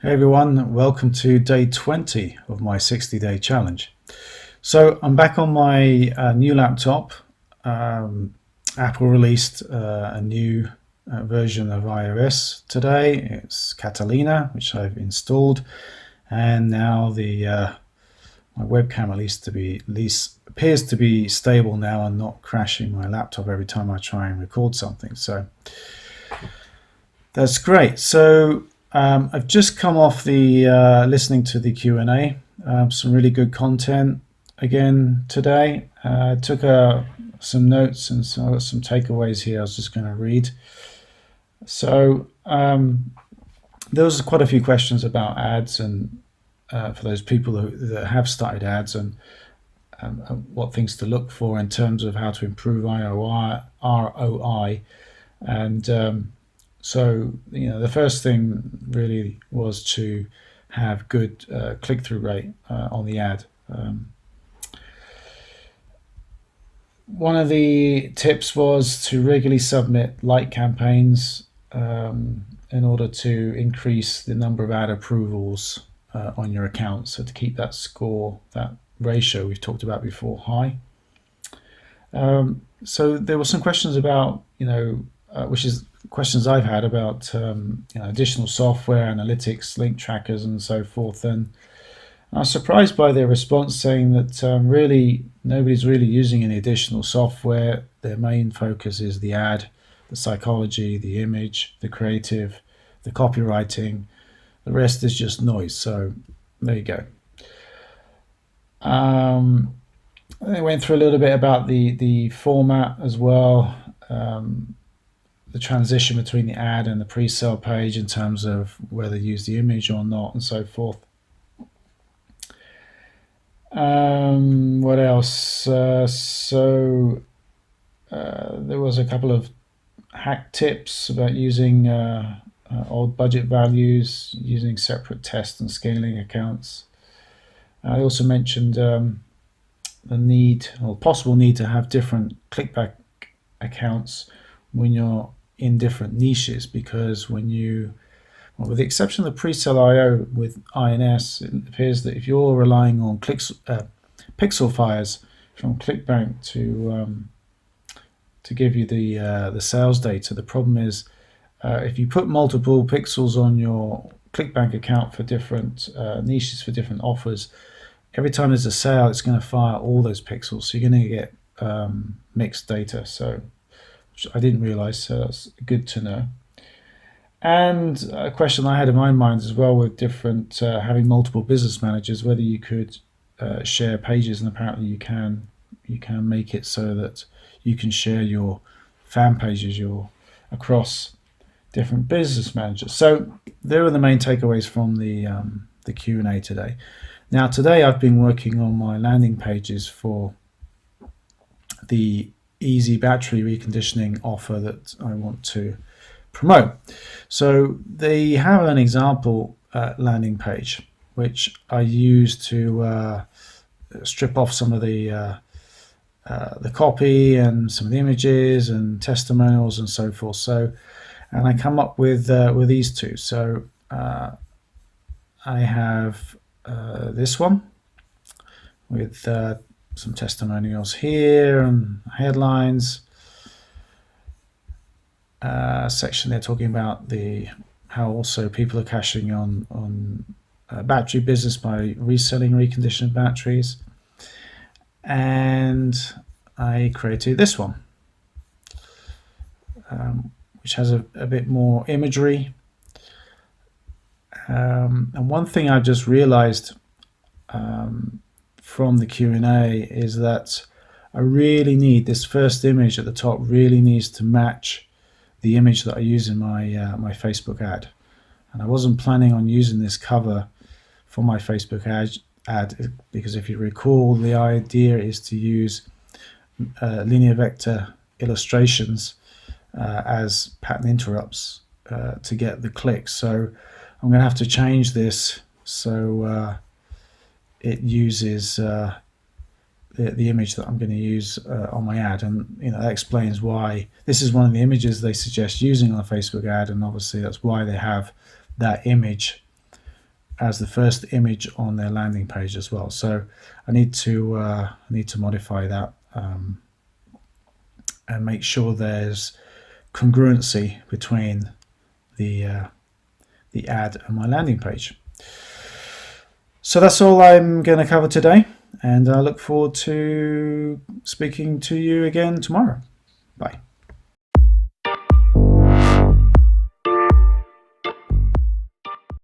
Hey everyone, welcome to day 20 of my 60-day challenge. So I'm back on my new laptop. Apple released a new version of iOS today. It's Catalina, which I've installed, and now my webcam at least appears to be stable now and not crashing my laptop every time I try and record something. So that's great. So I've just come off the listening to the Q&A. Some really good content again today. I took some notes and some takeaways here I was just going to read. So there was quite a few questions about ads and for those people that have started ads and what things to look for in terms of how to improve ROI. And so, the first thing really was to have good click-through rate on the ad. One of the tips was to regularly submit like campaigns in order to increase the number of ad approvals on your account. So to keep that score, that ratio we've talked about before, high. So there were some questions about, which is questions I've had about additional software, analytics, link trackers, and so forth. And I was surprised by their response, saying that really nobody's really using any additional software. Their main focus is the ad, the psychology, the image, the creative, the copywriting. The rest is just noise. So there you go. They went through a little bit about the format as well. The transition between the ad and the pre-sale page in terms of whether you use the image or not, and so forth. What else? There was a couple of hack tips about using old budget values, using separate test and scaling accounts. I also mentioned the need or possible need to have different clickback accounts when you're in different niches, because when with the exception of the pre-sale IO with INS, it appears that if you're relying on pixel fires from ClickBank to give you the sales data, the problem is if you put multiple pixels on your ClickBank account for different niches, for different offers, every time there's a sale, it's going to fire all those pixels, so you're going to get mixed data. So which I didn't realize, so that's good to know. And a question I had in my mind as well with different having multiple business managers, whether you could share pages, and apparently you can make it so that you can share your fan pages across different business managers. So there are the main takeaways from the Q&A today. Now today I've been working on my landing pages for the easy battery reconditioning offer that I want to promote. So they have an example landing page which I use to strip off some of the copy and some of the images and testimonials and so forth. So, and I come up with these two. So I have this one with some testimonials here and headlines. Section they're talking about how also people are cashing on battery business by reselling reconditioned batteries. And I created this one, which has a bit more imagery. And one thing I just realized from the Q&A is that I really need this first image at the top really needs to match the image that I use in my Facebook ad. And I wasn't planning on using this cover for my Facebook ad because if you recall, the idea is to use linear vector illustrations as pattern interrupts to get the clicks. So I'm going to have to change this so it uses the image that I'm going to use on my ad, and that explains why this is one of the images they suggest using on a Facebook ad, and obviously that's why they have that image as the first image on their landing page as well. So I need to modify that and make sure there's congruency between the ad and my landing page. So that's all I'm going to cover today, and I look forward to speaking to you again tomorrow. Bye.